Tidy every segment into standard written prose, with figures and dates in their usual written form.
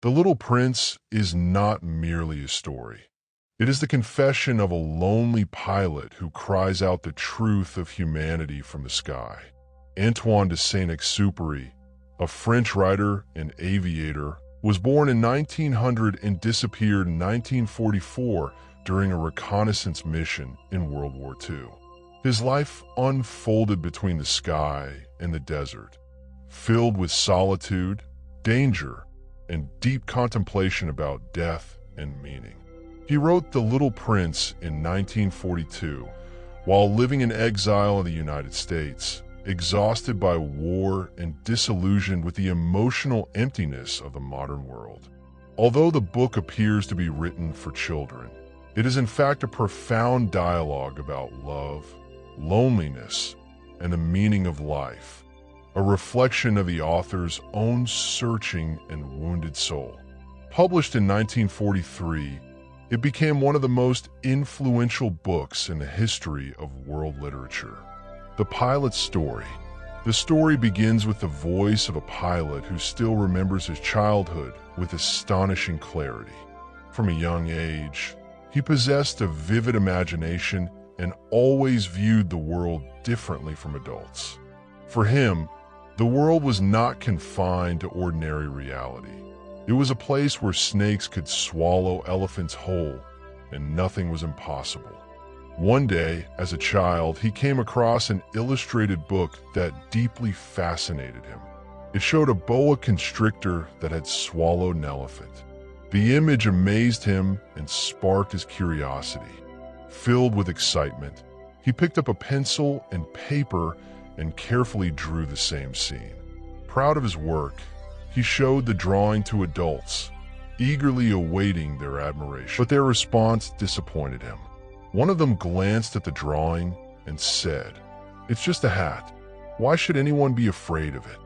The Little Prince is not merely a story. It is the confession of a lonely pilot who cries out the truth of humanity from the sky. Antoine de Saint-Exupery, a French writer and aviator, was born in 1900 and disappeared in 1944 during a reconnaissance mission in World War II. His life unfolded between the sky and the desert, filled with solitude, danger, and deep contemplation about death and meaning. He wrote The Little Prince in 1942 while living in exile in the United States, exhausted by war and disillusioned with the emotional emptiness of the modern world. Although the book appears to be written for children, it is in fact a profound dialogue about love, loneliness, and the meaning of life, a reflection of the author's own searching and wounded soul. Published in 1943, it became one of the most influential books in the history of world literature. The pilot's story. The story begins with the voice of a pilot who still remembers his childhood with astonishing clarity. From a young age, he possessed a vivid imagination and always viewed the world differently from adults. For him, the world was not confined to ordinary reality. It was a place where snakes could swallow elephants whole, and nothing was impossible. One day, as a child, he came across an illustrated book that deeply fascinated him. It showed a boa constrictor that had swallowed an elephant. The image amazed him and sparked his curiosity. Filled with excitement, he picked up a pencil and paper and carefully drew the same scene. Proud of his work, he showed the drawing to adults, eagerly awaiting their admiration. But their response disappointed him. One of them glanced at the drawing and said, "It's just a hat. Why should anyone be afraid of it?"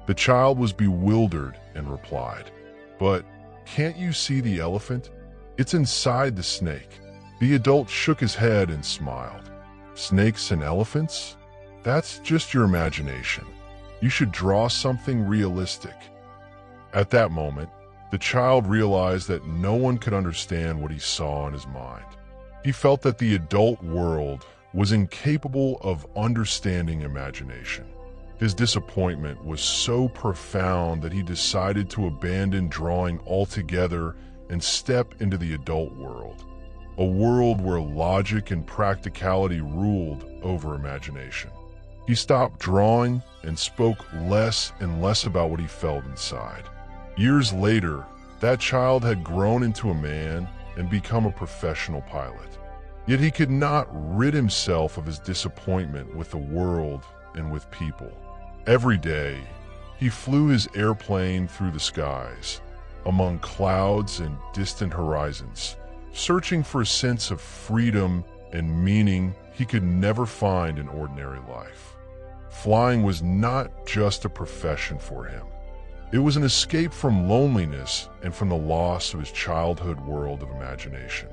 The child was bewildered and replied, "But can't you see the elephant? It's inside the snake." The adult shook his head and smiled. "Snakes and elephants? That's just your imagination. You should draw something realistic." At that moment, the child realized that no one could understand what he saw in his mind. He felt that the adult world was incapable of understanding imagination. His disappointment was so profound that he decided to abandon drawing altogether and step into the adult world, a world where logic and practicality ruled over imagination. He stopped drawing and spoke less and less about what he felt inside. Years later, that child had grown into a man and become a professional pilot. Yet he could not rid himself of his disappointment with the world and with people. Every day, he flew his airplane through the skies, among clouds and distant horizons, searching for a sense of freedom and meaning he could never find in ordinary life. Flying was not just a profession for him. It was an escape from loneliness and from the loss of his childhood world of imagination.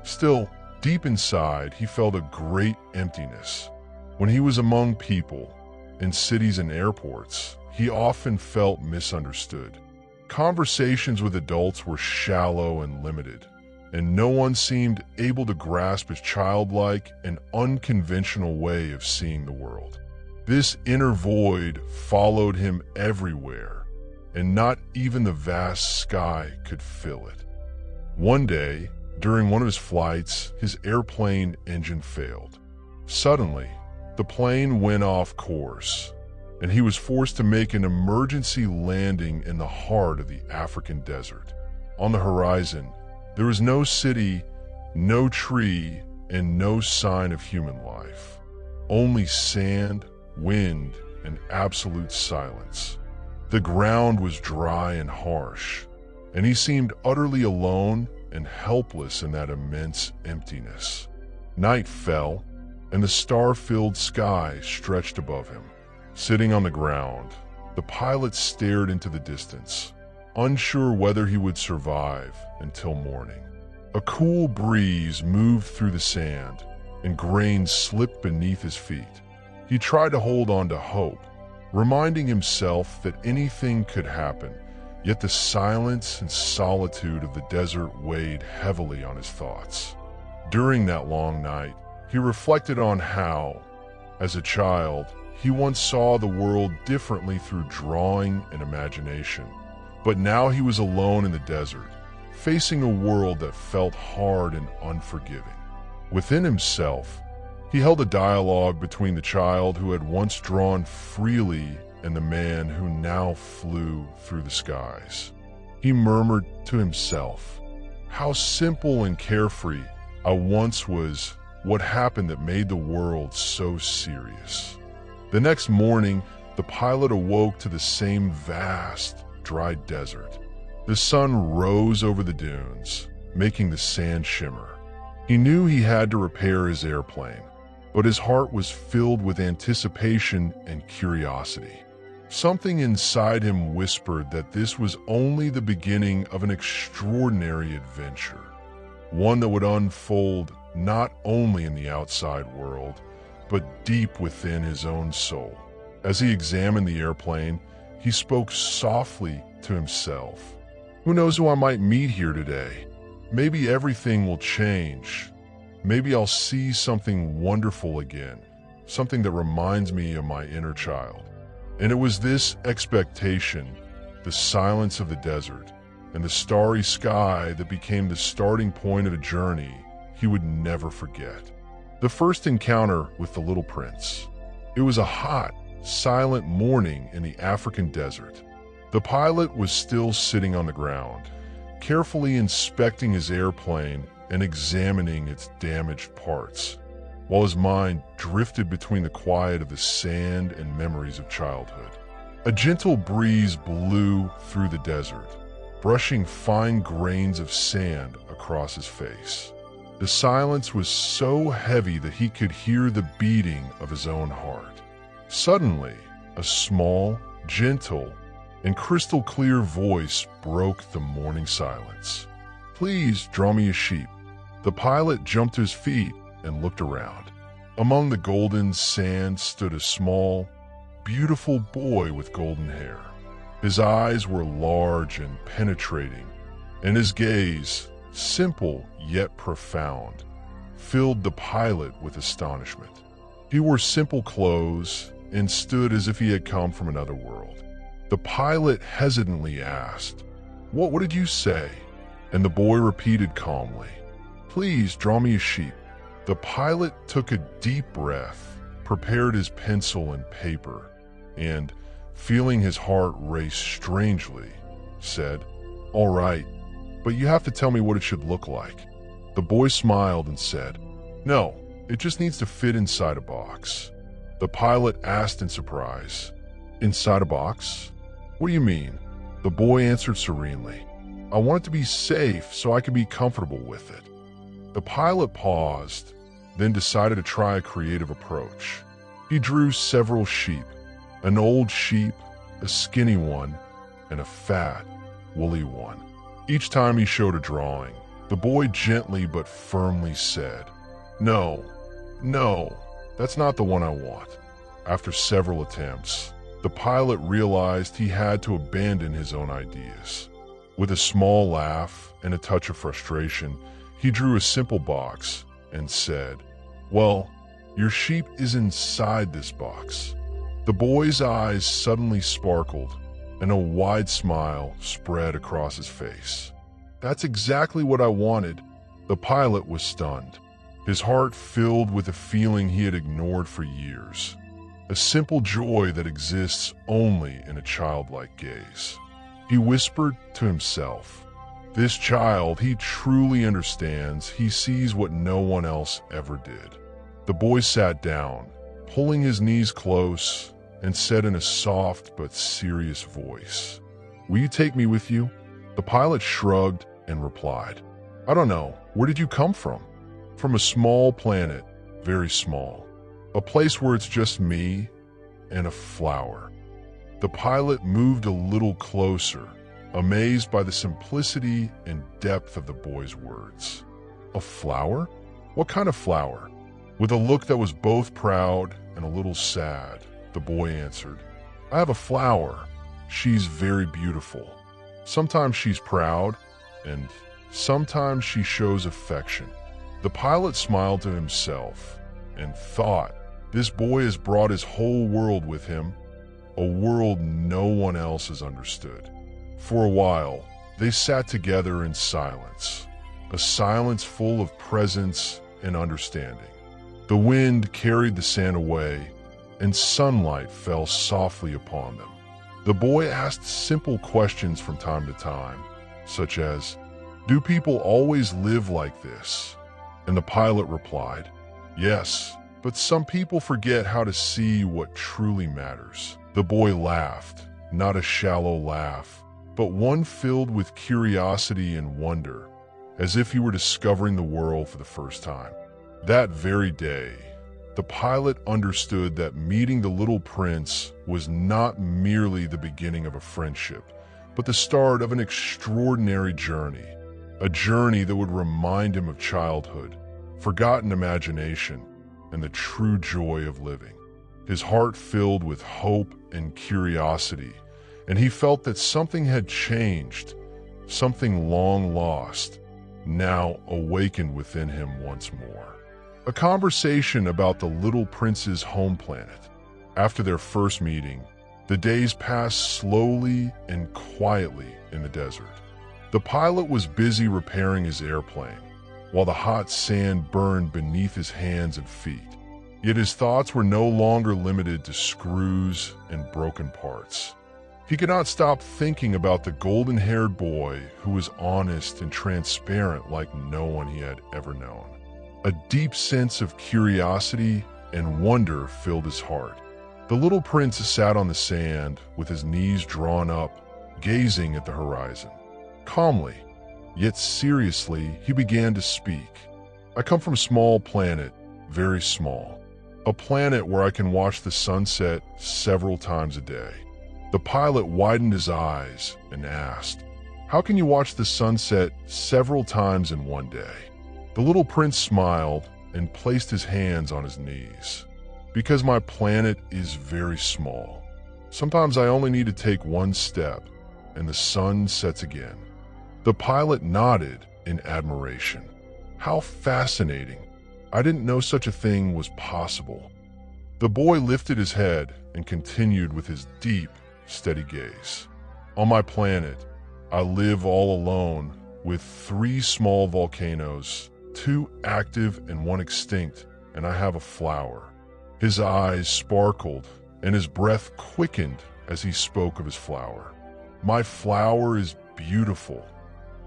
Still, deep inside, he felt a great emptiness. When he was among people, in cities and airports, he often felt misunderstood. Conversations with adults were shallow and limited, and no one seemed able to grasp his childlike and unconventional way of seeing the world. This inner void followed him everywhere, and not even the vast sky could fill it. One day, during one of his flights, his airplane engine failed. Suddenly, the plane went off course, and he was forced to make an emergency landing in the heart of the African desert. On the horizon, there was no city, no tree, and no sign of human life. Only sand, wind, and absolute silence. The ground was dry and harsh, and he seemed utterly alone and helpless in that immense emptiness. Night fell, and the star-filled sky stretched above him. Sitting on the ground, the pilot stared into the distance, unsure whether he would survive until morning. A cool breeze moved through the sand, and grains slipped beneath his feet. He tried to hold on to hope, reminding himself that anything could happen, Yet the silence and solitude of the desert weighed heavily on his thoughts. During that long night, he reflected on how, as a child, he once saw the world differently through drawing and imagination. But now he was alone in the desert, facing a world that felt hard and unforgiving. Within himself, he held a dialogue between the child who had once drawn freely and the man who now flew through the skies. He murmured to himself, "How simple and carefree I once was. What happened that made the world so serious?" The next morning, the pilot awoke to the same vast, dry desert. The sun rose over the dunes, making the sand shimmer. He knew he had to repair his airplane, but his heart was filled with anticipation and curiosity. Something inside him whispered that this was only the beginning of an extraordinary adventure, one that would unfold not only in the outside world, but deep within his own soul. As he examined the airplane, he spoke softly to himself. "Who knows who I might meet here today? Maybe everything will change. Maybe I'll see something wonderful again, something that reminds me of my inner child." And it was this expectation, the silence of the desert, and the starry sky that became the starting point of a journey he would never forget. The first encounter with the little prince. It was a hot, silent morning in the African desert. The pilot was still sitting on the ground, carefully inspecting his airplane and examining its damaged parts, while his mind drifted between the quiet of the sand and memories of childhood. A gentle breeze blew through the desert, brushing fine grains of sand across his face. The silence was so heavy that he could hear the beating of his own heart. Suddenly, a small, gentle, and crystal clear voice broke the morning silence. "Please draw me a sheep." The pilot jumped to his feet and looked around. Among the golden sand stood a small, beautiful boy with golden hair. His eyes were large and penetrating, and his gaze, simple yet profound, filled the pilot with astonishment. He wore simple clothes and stood as if he had come from another world. The pilot hesitantly asked, What did you say?" And the boy repeated calmly, "Please draw me a sheep." The pilot took a deep breath, prepared his pencil and paper, and, feeling his heart race strangely, said, "All right, but you have to tell me what it should look like." The boy smiled and said, "No, it just needs to fit inside a box." The pilot asked in surprise, "Inside a box? What do you mean?" The boy answered serenely, "I want it to be safe so I can be comfortable with it." The pilot paused, then decided to try a creative approach. He drew several sheep, an old sheep, a skinny one, and a fat, woolly one. Each time he showed a drawing, the boy gently but firmly said, No, that's not the one I want." After several attempts, the pilot realized he had to abandon his own ideas. With a small laugh and a touch of frustration, he drew a simple box and said, "Well, your sheep is inside this box." The boy's eyes suddenly sparkled, and a wide smile spread across his face. "That's exactly what I wanted." The pilot was stunned, his heart filled with a feeling he had ignored for years, a simple joy that exists only in a childlike gaze. He whispered to himself, "This child, he truly understands. He sees what no one else ever did." The boy sat down, pulling his knees close, and said in a soft but serious voice, "Will you take me with you?" The pilot shrugged and replied, "I don't know. Where did you come from?" "From a small planet, very small. A place where it's just me and a flower." The pilot moved a little closer, amazed by the simplicity and depth of the boy's words. "A flower? What kind of flower?" With a look that was both proud and a little sad, the boy answered, "I have a flower. She's very beautiful." Sometimes she's proud, and sometimes she shows affection. The pilot smiled to himself and thought, this boy has brought his whole world with him, a world no one else has understood. For a while, they sat together in silence, a silence full of presence and understanding. The wind carried the sand away, and sunlight fell softly upon them. The boy asked simple questions from time to time, such as, "Do people always live like this?" And the pilot replied, "Yes, but some people forget how to see what truly matters." The boy laughed, not a shallow laugh, but one filled with curiosity and wonder, as if he were discovering the world for the first time. That very day, the pilot understood that meeting the little prince was not merely the beginning of a friendship, but the start of an extraordinary journey, a journey that would remind him of childhood, forgotten imagination, and the true joy of living. His heart filled with hope and curiosity, and he felt that something had changed, something long lost, now awakened within him once more. A conversation about the little prince's home planet. After their first meeting, the days passed slowly and quietly in the desert. The pilot was busy repairing his airplane, while the hot sand burned beneath his hands and feet. Yet his thoughts were no longer limited to screws and broken parts. He could not stop thinking about the golden-haired boy who was honest and transparent like no one he had ever known. A deep sense of curiosity and wonder filled his heart. The little prince sat on the sand with his knees drawn up, gazing at the horizon. Calmly, yet seriously, he began to speak. "I come from a small planet, very small. A planet where I can watch the sunset several times a day." The pilot widened his eyes and asked, "How can you watch the sunset several times in one day?" The little prince smiled and placed his hands on his knees. "Because my planet is very small. Sometimes I only need to take one step, and the sun sets again." The pilot nodded in admiration. "How fascinating. I didn't know such a thing was possible." The boy lifted his head and continued with his deep, steady gaze. "On my planet, I live all alone with 3 small volcanoes, 2 active and 1 extinct, and I have a flower." His eyes sparkled and his breath quickened as he spoke of his flower. "My flower is beautiful.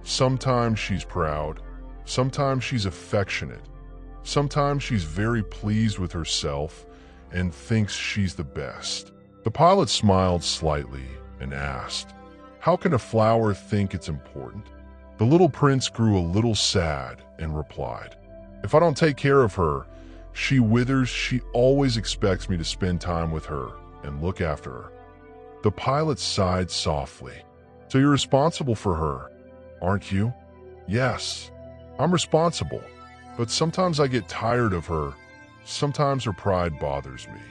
Sometimes she's proud, sometimes she's affectionate, sometimes she's very pleased with herself and thinks she's the best." The pilot smiled slightly and asked, "How can a flower think it's important?" The little prince grew a little sad and replied, "If I don't take care of her, she withers. She always expects me to spend time with her and look after her." The pilot sighed softly. "So you're responsible for her, aren't you?" "Yes, I'm responsible, but sometimes I get tired of her. Sometimes her pride bothers me."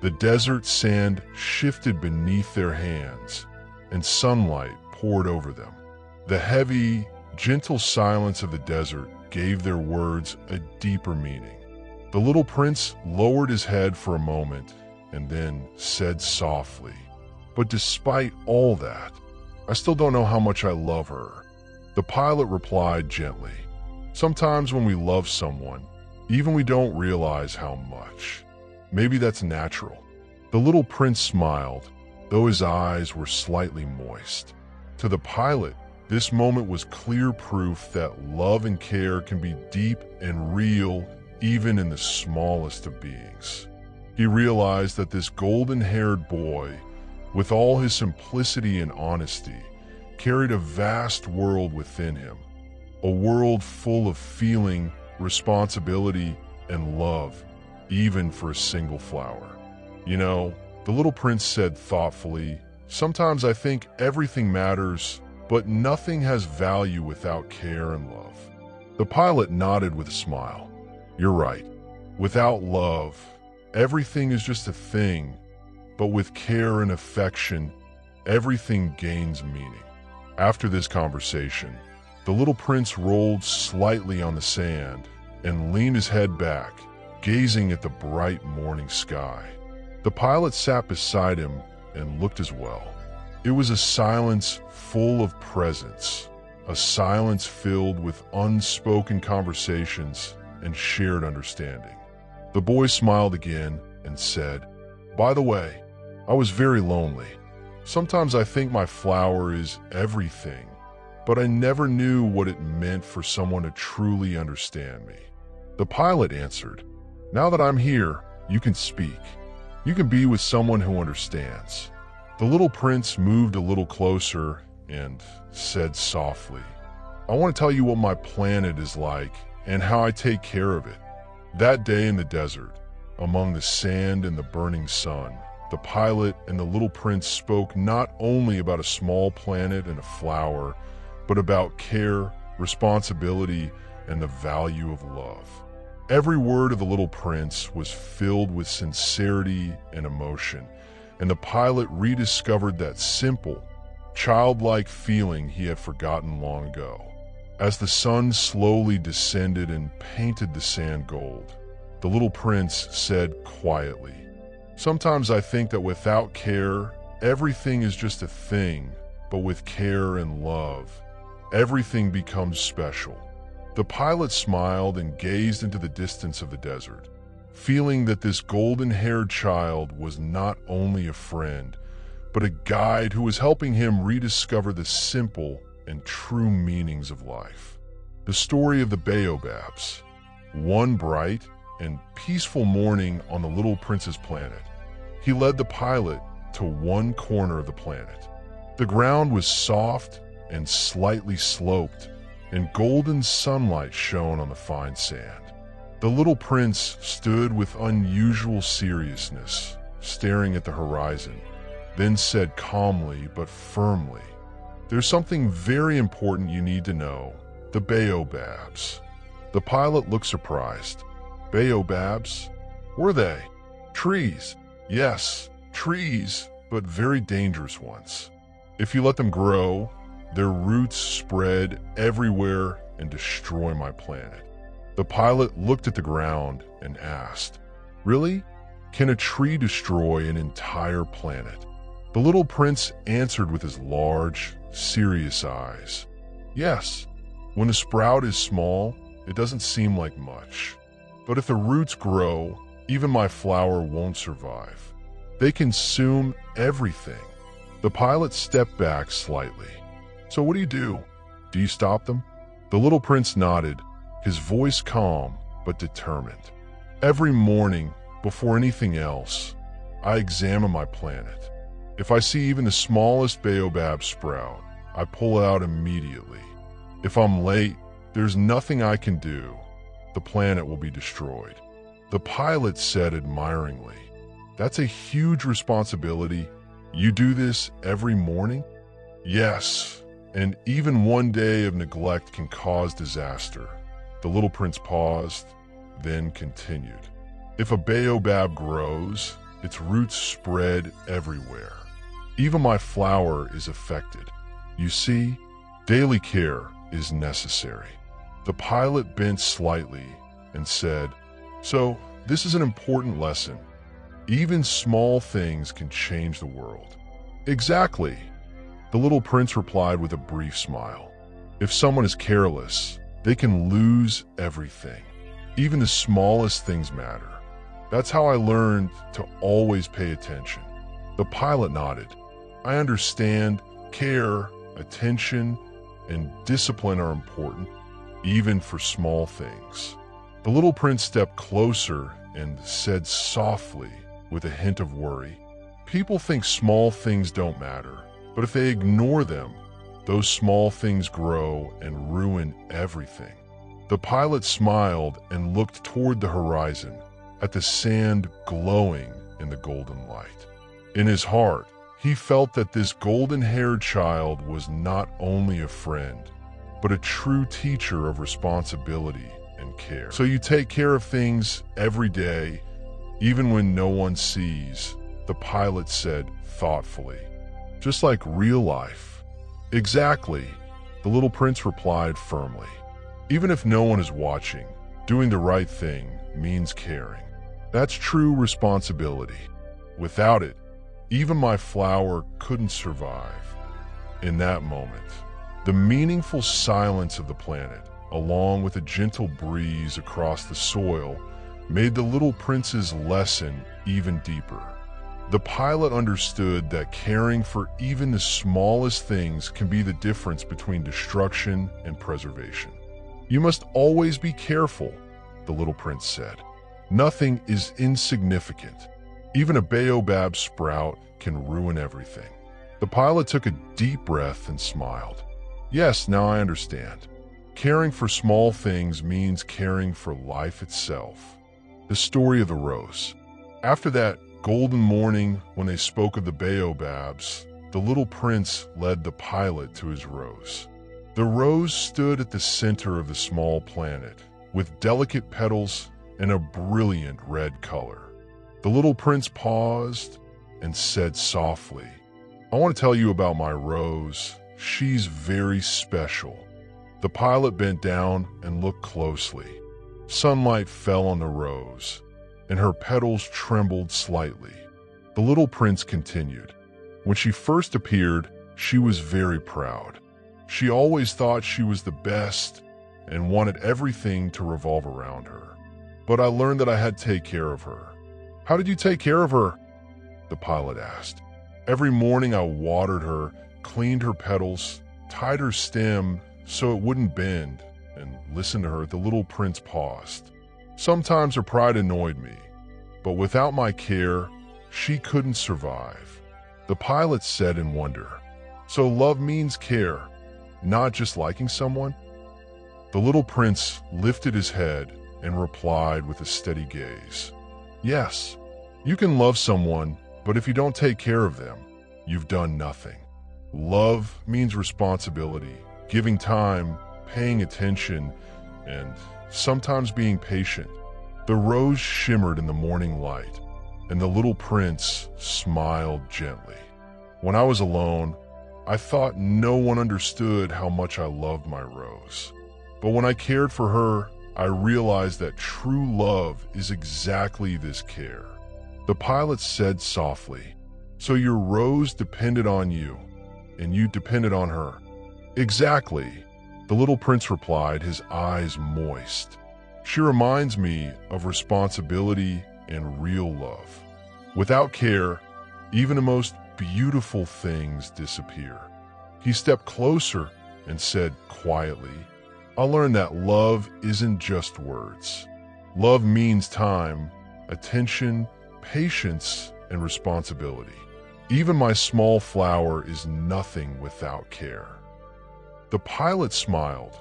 The desert sand shifted beneath their hands, and sunlight poured over them. The heavy, gentle silence of the desert gave their words a deeper meaning. The little prince lowered his head for a moment and then said softly, "But despite all that, I still don't know how much I love her." The pilot replied gently, "Sometimes when we love someone, even we don't realize how much. Maybe that's natural." The little prince smiled, though his eyes were slightly moist. To the pilot, this moment was clear proof that love and care can be deep and real even in the smallest of beings. He realized that this golden-haired boy, with all his simplicity and honesty, carried a vast world within him, a world full of feeling, responsibility, and love, even for a single flower. "You know," the little prince said thoughtfully, "sometimes I think everything matters, but nothing has value without care and love." The pilot nodded with a smile. "You're right. Without love, everything is just a thing, but with care and affection, everything gains meaning." After this conversation, the little prince rolled slightly on the sand and leaned his head back, gazing at the bright morning sky. The pilot sat beside him and looked as well. It was a silence full of presence, a silence filled with unspoken conversations and shared understanding. The boy smiled again and said, "By the way, I was very lonely. Sometimes I think my flower is everything, but I never knew what it meant for someone to truly understand me." The pilot answered, "Now that I'm here, you can speak. You can be with someone who understands." The little prince moved a little closer and said softly, "I want to tell you what my planet is like and how I take care of it." That day in the desert, among the sand and the burning sun, the pilot and the little prince spoke not only about a small planet and a flower, but about care, responsibility, and the value of love. Every word of the little prince was filled with sincerity and emotion, and the pilot rediscovered that simple, childlike feeling he had forgotten long ago. As the sun slowly descended and painted the sand gold, the little prince said quietly, "Sometimes I think that without care, everything is just a thing, but with care and love, everything becomes special." The pilot smiled and gazed into the distance of the desert, feeling that this golden-haired child was not only a friend, but a guide who was helping him rediscover the simple and true meanings of life. The story of the Baobabs. One bright and peaceful morning on the little prince's planet, he led the pilot to one corner of the planet. The ground was soft and slightly sloped, and golden sunlight shone on the fine sand. The little prince stood with unusual seriousness, staring at the horizon, then said calmly but firmly, "There's something very important you need to know. The Baobabs." The pilot looked surprised. "Baobabs? Were they? Trees? Yes, trees, but very dangerous ones. If you let them grow, their roots spread everywhere and destroy my planet." The pilot looked at the ground and asked, "Really? Can a tree destroy an entire planet?" The little prince answered with his large, serious eyes, "Yes. When a sprout is small, it doesn't seem like much. But if the roots grow, even my flower won't survive. They consume everything." The pilot stepped back slightly. "So what do you do? Do you stop them?" The little prince nodded, his voice calm but determined. "Every morning, before anything else, I examine my planet. If I see even the smallest baobab sprout, I pull it out immediately. If I'm late, there's nothing I can do. The planet will be destroyed." The pilot said admiringly, "That's a huge responsibility. You do this every morning?" "Yes, and even one day of neglect can cause disaster." The little prince paused, then continued, "If a baobab grows, its roots spread everywhere. Even my flower is affected. You see, daily care is necessary." The pilot bent slightly and said, "So, this is an important lesson. Even small things can change the world." "Exactly," the little prince replied with a brief smile. "If someone is careless, they can lose everything. Even the smallest things matter. That's how I learned to always pay attention." The pilot nodded. "I understand. Care, attention, and discipline are important, even for small things." The little prince stepped closer and said softly, with a hint of worry, "People think small things don't matter, but if they ignore them, those small things grow and ruin everything." The pilot smiled and looked toward the horizon, at the sand glowing in the golden light. In his heart, he felt that this golden-haired child was not only a friend, but a true teacher of responsibility and care. "So you take care of things every day, even when no one sees," the pilot said thoughtfully. "Just like real life. Exactly, the little prince replied firmly. Even if no one is watching, doing the right thing means caring. That's true responsibility. Without it, even my flower couldn't survive. In that moment, the meaningful silence of the planet, along with a gentle breeze across the soil, made the little prince's lesson even deeper. The pilot understood that caring for even the smallest things can be the difference between destruction and preservation. You must always be careful, the little prince said. Nothing is insignificant. Even a baobab sprout can ruin everything. The pilot took a deep breath and smiled. Yes, now I understand. Caring for small things means caring for life itself. The story of the rose. After that golden morning when they spoke of the baobabs, the little prince led the pilot to his rose. The rose stood at the center of the small planet, with delicate petals and a brilliant red color. The little prince paused and said softly, "I want to tell you about my rose. She's very special." The pilot bent down and looked closely. Sunlight fell on the rose, and her petals trembled slightly. The little prince continued. When she first appeared, she was very proud. She always thought she was the best and wanted everything to revolve around her. But I learned that I had to take care of her. "How did you take care of her?" the pilot asked. "Every morning I watered her, cleaned her petals, tied her stem so it wouldn't bend, and listened to her." The little prince paused. "Sometimes her pride annoyed me, but without my care, she couldn't survive." The pilot said in wonder, "So love means care, not just liking someone?" The little prince lifted his head and replied with a steady gaze. "Yes, you can love someone, but if you don't take care of them, you've done nothing. Love means responsibility, giving time, paying attention, and sometimes being patient." The rose shimmered in the morning light, and the little prince smiled gently. "When I was alone, I thought no one understood how much I loved my rose. But when I cared for her, I realized that true love is exactly this care." The pilot said softly, "So your rose depended on you, and you depended on her?" "Exactly," the little prince replied, his eyes moist. "She reminds me of responsibility and real love. Without care, even the most beautiful things disappear." He stepped closer and said quietly, "I learned that love isn't just words. Love means time, attention, patience, and responsibility. Even my small flower is nothing without care." The pilot smiled,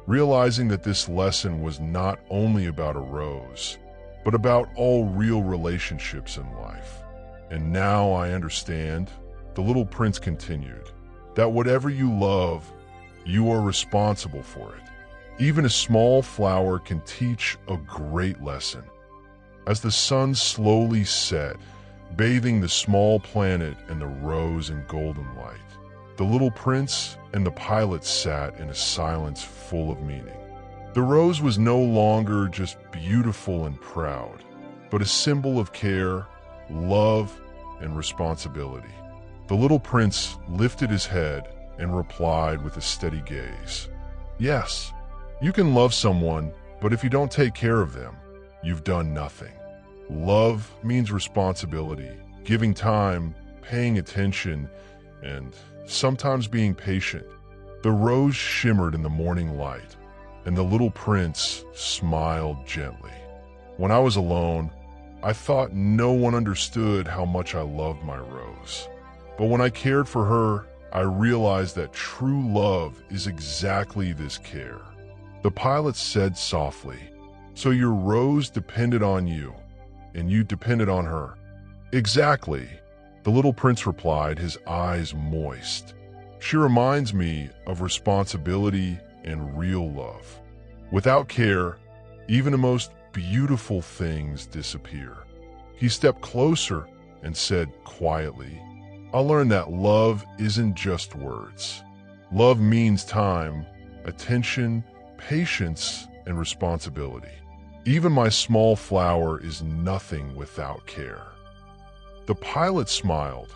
realizing that this lesson was not only about a rose, but about all real relationships in life. "And now I understand," the little prince continued, "that whatever you love, you are responsible for it. Even a small flower can teach a great lesson." As the sun slowly set, bathing the small planet and the rose in golden light, the little prince and the pilot sat in a silence full of meaning. The rose was no longer just beautiful and proud, but a symbol of care, love, and responsibility. The little prince lifted his head and replied with a steady gaze, "Yes, you can love someone, but if you don't take care of them, you've done nothing. Love means responsibility, giving time, paying attention, and sometimes being patient." The rose shimmered in the morning light, and the little prince smiled gently. "When I was alone, I thought no one understood how much I loved my rose. But when I cared for her, I realized that true love is exactly this care." The pilot said softly, "So your rose depended on you, and you depended on her?" "Exactly," the little prince replied, his eyes moist. "She reminds me of responsibility and real love. Without care, even the most beautiful things disappear." He stepped closer and said quietly, "I learned that love isn't just words. Love means time, attention, patience, and responsibility. Even my small flower is nothing without care. The pilot smiled,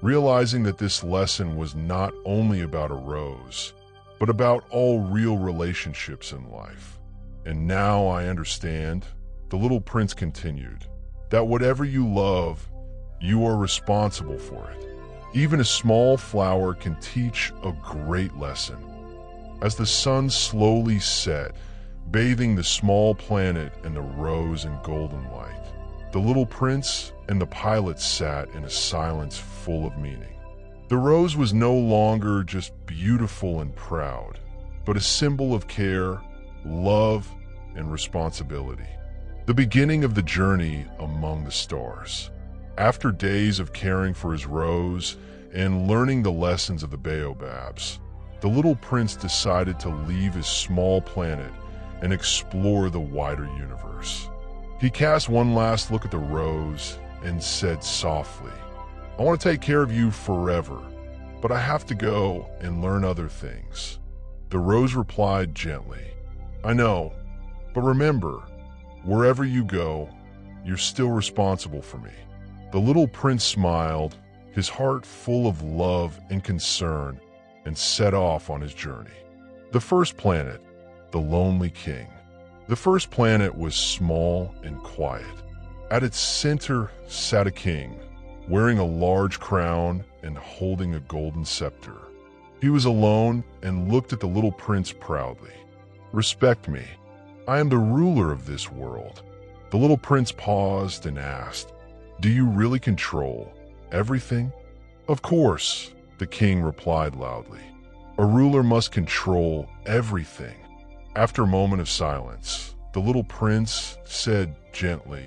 realizing that this lesson was not only about a rose, but about all real relationships in life. And now I understand, the little prince continued, that whatever you love, you are responsible for it. Even a small flower can teach a great lesson. As the sun slowly set, bathing the small planet in the rose and golden light, the little prince and the pilot sat in a silence full of meaning. The rose was no longer just beautiful and proud, but a symbol of care, love, and responsibility. The beginning of the journey among the stars. After days of caring for his rose and learning the lessons of the Baobabs, the little prince decided to leave his small planet and explore the wider universe. He cast one last look at the rose and said softly, "I want to take care of you forever, but I have to go and learn other things." The rose replied gently, "I know, but remember, wherever you go, you're still responsible for me." The little prince smiled, his heart full of love and concern, and set off on his journey. The first planet, the Lonely King. The first planet was small and quiet. At its center sat a king, wearing a large crown and holding a golden scepter. He was alone and looked at the little prince proudly. "Respect me. I am the ruler of this world." The little prince paused and asked, "Do you really control everything?" "Of course," the king replied loudly. "A ruler must control everything." After a moment of silence, the little prince said gently,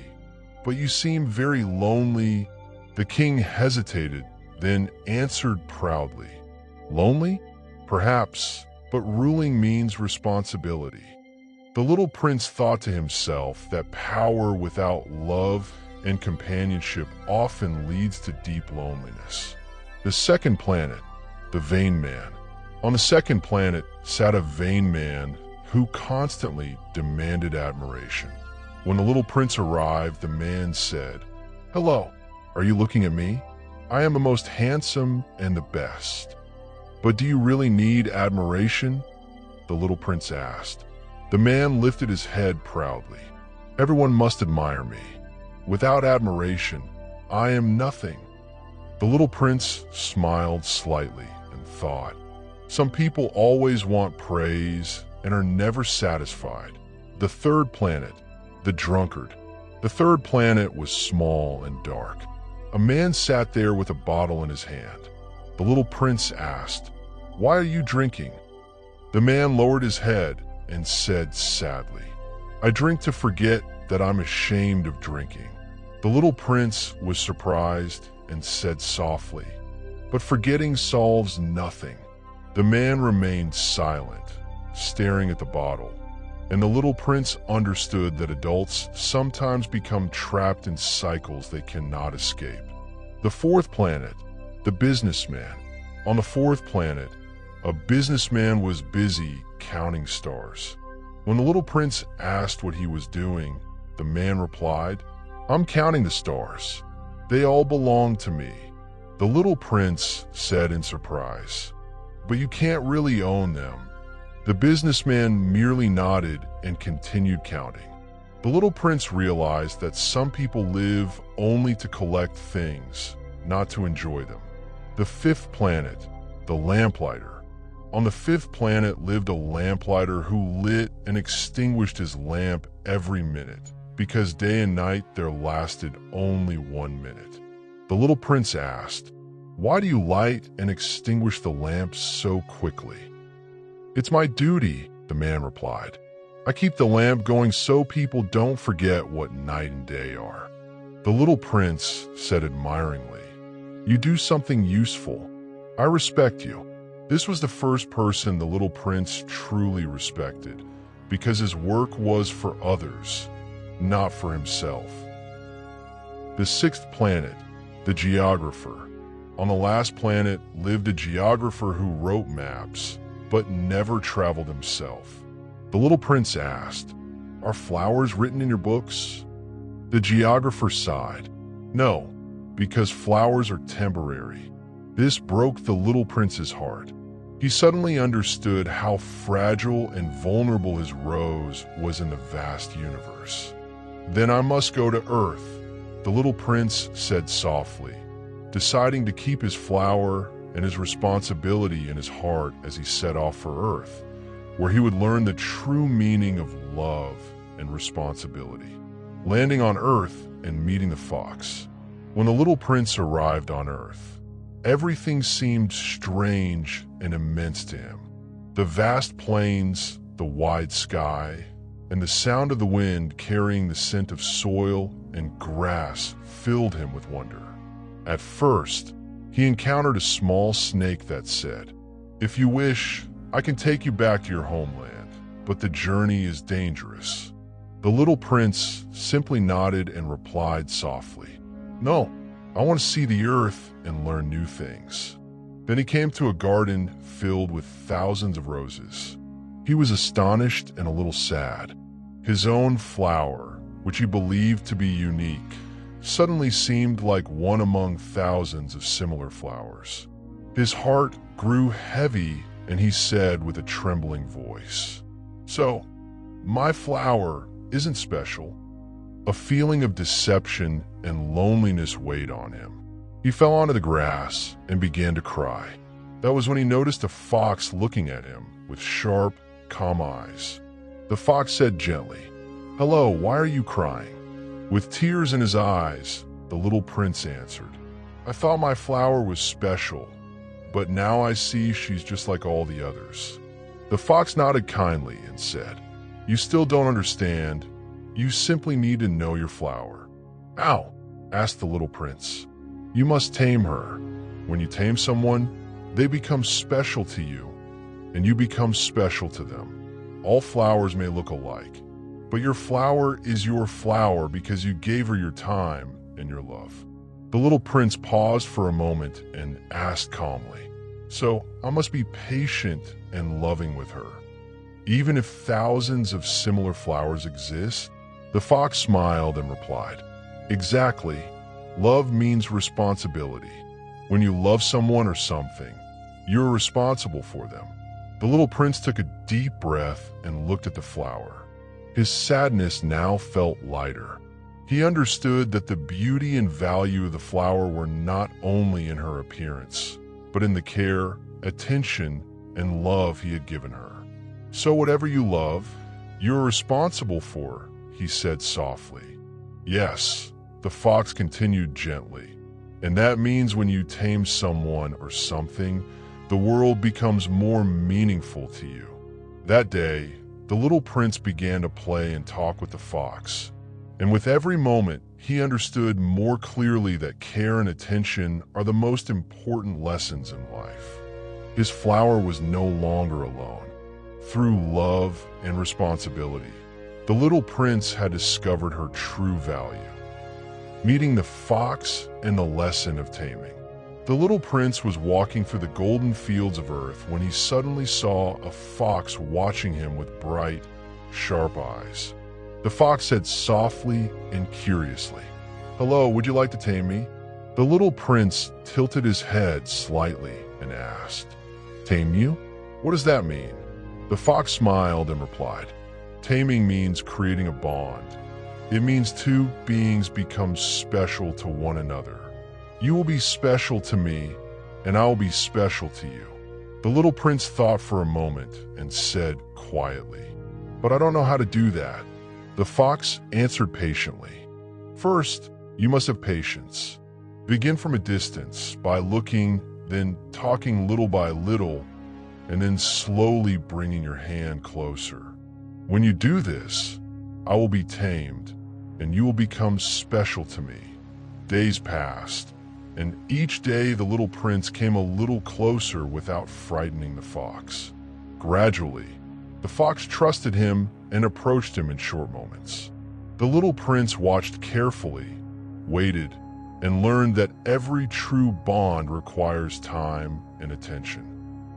"But you seem very lonely." The king hesitated, then answered proudly, "Lonely? Perhaps, but ruling means responsibility." The little prince thought to himself that power without love and companionship often leads to deep loneliness. The second planet, the vain man. On the second planet sat a vain man who constantly demanded admiration. When the little prince arrived, the man said, "Hello, are you looking at me? I am the most handsome and the best." "But do you really need admiration?" the little prince asked. The man lifted his head proudly. "Everyone must admire me. Without admiration, I am nothing." The little prince smiled slightly and thought, "Some people always want praise and are never satisfied." The third planet, the drunkard. The third planet was small and dark. A man sat there with a bottle in his hand. The little prince asked, "Why are you drinking?" The man lowered his head and said sadly, "I drink to forget that I'm ashamed of drinking." The little prince was surprised and said softly, "But forgetting solves nothing." The man remained silent, staring at the bottle, and the little prince understood that adults sometimes become trapped in cycles they cannot escape. The fourth planet, the businessman. On the fourth planet, a businessman was busy counting stars. When the little prince asked what he was doing, the man replied, "I'm counting the stars. They all belong to me." The little prince said in surprise, "But you can't really own them." The businessman merely nodded and continued counting. The little prince realized that some people live only to collect things, not to enjoy them. The fifth planet, the lamplighter. On the fifth planet lived a lamplighter who lit and extinguished his lamp every minute, because day and night there lasted only 1 minute. The little prince asked, "Why do you light and extinguish the lamps so quickly?" "It's my duty," the man replied. "I keep the lamp going so people don't forget what night and day are." The little prince said admiringly, "You do something useful. I respect you." This was the first person the little prince truly respected, because his work was for others, not for himself. The sixth planet, the geographer. On the last planet lived a geographer who wrote maps, but never traveled himself. The little prince asked, "Are flowers written in your books?" The geographer sighed. "No, because flowers are temporary." This broke the little prince's heart. He suddenly understood how fragile and vulnerable his rose was in the vast universe. "Then I must go to Earth," the little prince said softly, deciding to keep his flower and his responsibility in his heart as he set off for Earth, where he would learn the true meaning of love and responsibility. Landing on Earth and meeting the fox. When the little prince arrived on Earth, everything seemed strange and immense to him. The vast plains, the wide sky, and the sound of the wind carrying the scent of soil and grass filled him with wonder. At first, he encountered a small snake that said, "If you wish, I can take you back to your homeland, but the journey is dangerous." The little prince simply nodded and replied softly, "No, I want to see the earth and learn new things." Then he came to a garden filled with thousands of roses. He was astonished and a little sad. His own flower, which he believed to be unique, suddenly seemed like one among thousands of similar flowers. His heart grew heavy and he said with a trembling voice, "So, my flower isn't special." A feeling of deception and loneliness weighed on him. He fell onto the grass and began to cry. That was when he noticed a fox looking at him with sharp, calm eyes. The fox said gently, "Hello, why are you crying?" With tears in his eyes, the little prince answered, "I thought my flower was special, but now I see she's just like all the others." The fox nodded kindly and said, "You still don't understand. You simply need to know your flower." "Ow?" asked the little prince. "You must tame her. When you tame someone, they become special to you, and you become special to them. All flowers may look alike, but your flower is your flower because you gave her your time and your love." The little prince paused for a moment and asked calmly, "So I must be patient and loving with her, even if thousands of similar flowers exist?" The fox smiled and replied, "Exactly. Love means responsibility. When you love someone or something, you're responsible for them." The little prince took a deep breath and looked at the flower. His sadness now felt lighter. He understood that the beauty and value of the flower were not only in her appearance, but in the care, attention, and love he had given her. "So whatever you love, you're responsible for," he said softly. "Yes," the fox continued gently, "and that means when you tame someone or something, the world becomes more meaningful to you." That day, the little prince began to play and talk with the fox, and with every moment, he understood more clearly that care and attention are the most important lessons in life. His flower was no longer alone. Through love and responsibility, the little prince had discovered her true value. Meeting the fox and the lesson of taming. The little prince was walking through the golden fields of Earth when he suddenly saw a fox watching him with bright, sharp eyes. The fox said softly and curiously, "Hello, would you like to tame me?" The little prince tilted his head slightly and asked, "Tame you? What does that mean?" The fox smiled and replied, "Taming means creating a bond. It means two beings become special to one another. You will be special to me, and I will be special to you." The little prince thought for a moment and said quietly, "But I don't know how to do that." The fox answered patiently, "First, you must have patience. Begin from a distance by looking, then talking little by little, and then slowly bringing your hand closer. When you do this, I will be tamed, and you will become special to me." Days passed, and each day the little prince came a little closer without frightening the fox. Gradually, the fox trusted him and approached him in short moments. The little prince watched carefully, waited, and learned that every true bond requires time and attention.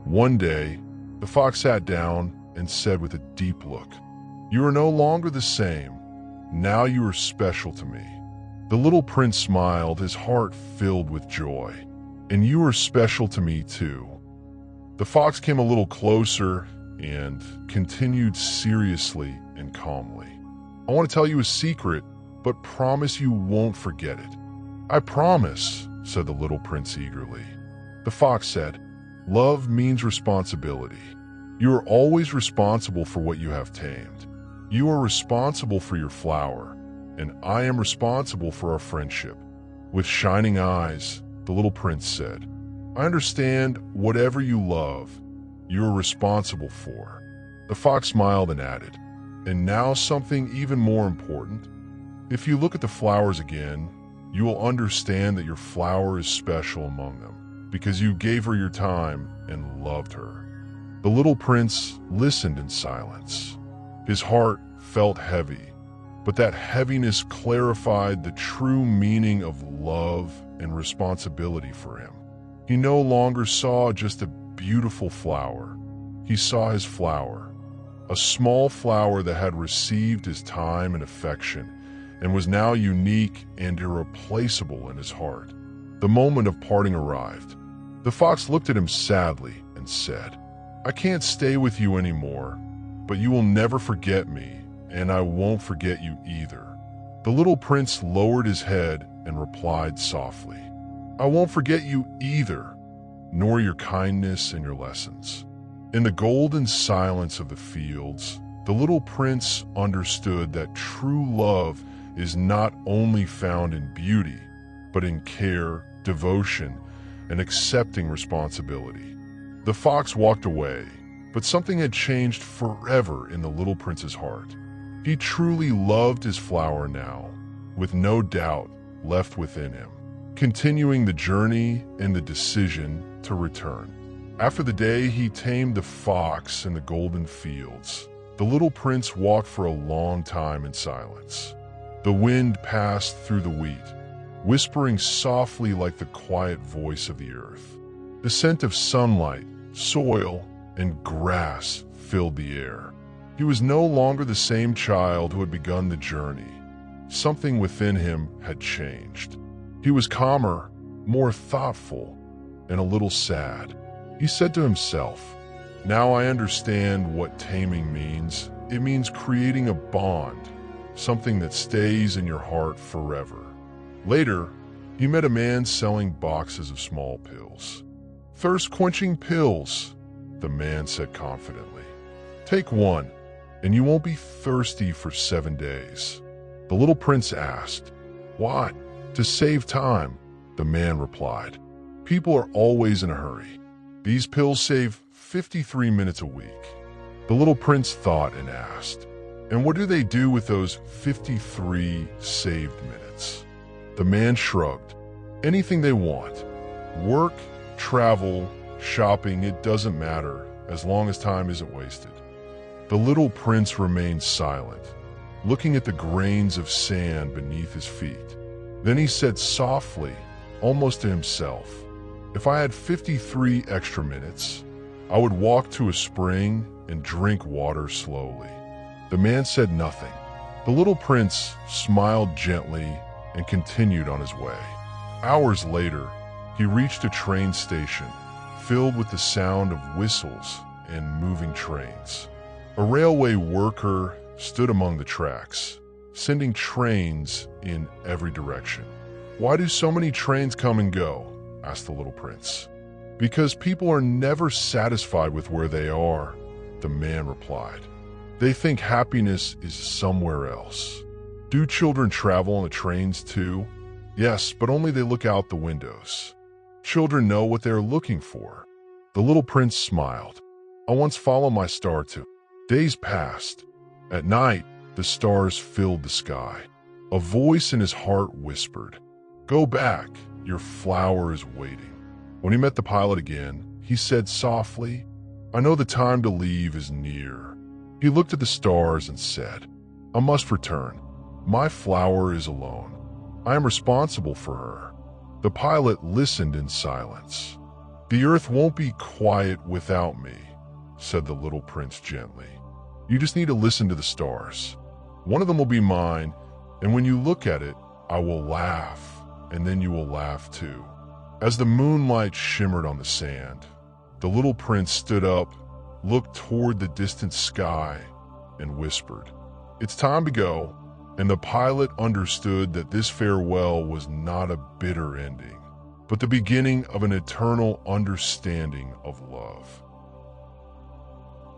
One day, the fox sat down and said with a deep look, "You are no longer the same. Now you are special to me." The little prince smiled, his heart filled with joy. "And you are special to me too." The fox came a little closer and continued seriously and calmly. "I want to tell you a secret, but promise you won't forget it." "I promise," said the little prince eagerly. The fox said, "Love means responsibility. You are always responsible for what you have tamed. You are responsible for your flower, and I am responsible for our friendship." With shining eyes, the little prince said, "I understand whatever you love, you are responsible for." The fox smiled and added, "And now something even more important. If you look at the flowers again, you will understand that your flower is special among them, because you gave her your time and loved her." The little prince listened in silence. His heart felt heavy, but that heaviness clarified the true meaning of love and responsibility for him. He no longer saw just a beautiful flower. He saw his flower, a small flower that had received his time and affection and was now unique and irreplaceable in his heart. The moment of parting arrived. The fox looked at him sadly and said, "I can't stay with you anymore, but you will never forget me, and I won't forget you either." The little prince lowered his head and replied softly, "I won't forget you either, nor your kindness and your lessons." In the golden silence of the fields, the little prince understood that true love is not only found in beauty, but in care, devotion, and accepting responsibility. The fox walked away, but something had changed forever in the little prince's heart. He truly loved his flower now, with no doubt left within him, continuing the journey and the decision to return. After the day he tamed the fox in the golden fields, the little prince walked for a long time in silence. The wind passed through the wheat, whispering softly like the quiet voice of the earth. The scent of sunlight, soil, and grass filled the air. He was no longer the same child who had begun the journey. Something within him had changed. He was calmer, more thoughtful, and a little sad. He said to himself, "Now I understand what taming means. It means creating a bond, something that stays in your heart forever." Later, he met a man selling boxes of small pills. "Thirst-quenching pills," the man said confidently. "Take one, and you won't be thirsty for 7 days." The little prince asked, "Why?" "To save time," the man replied. "People are always in a hurry. These pills save 53 minutes a week." The little prince thought and asked, "And what do they do with those 53 saved minutes?" The man shrugged. "Anything they want. Work, travel, shopping, it doesn't matter, as long as time isn't wasted." The little prince remained silent, looking at the grains of sand beneath his feet. Then he said softly, almost to himself, "If I had 53 extra minutes, I would walk to a spring and drink water slowly." The man said nothing. The little prince smiled gently and continued on his way. Hours later, he reached a train station filled with the sound of whistles and moving trains. A railway worker stood among the tracks, sending trains in every direction. "Why do so many trains come and go?" asked the little prince. "Because people are never satisfied with where they are," the man replied. "They think happiness is somewhere else." "Do children travel on the trains too?" "Yes, but only they look out the windows. Children know what they are looking for." The little prince smiled. "I once followed my star too." Days passed. At night, the stars filled the sky. A voice in his heart whispered, "Go back, your flower is waiting." When he met the pilot again, he said softly, "I know the time to leave is near." He looked at the stars and said, "I must return. My flower is alone. I am responsible for her. The pilot listened in silence. "The earth won't be quiet without me," said the little prince gently. "You just need to listen to the stars. One of them will be mine, and when you look at it, I will laugh, and then you will laugh too." As the moonlight shimmered on the sand, the little prince stood up, looked toward the distant sky, and whispered, "It's time to go." And the pilot understood that this farewell was not a bitter ending, but the beginning of an eternal understanding of love.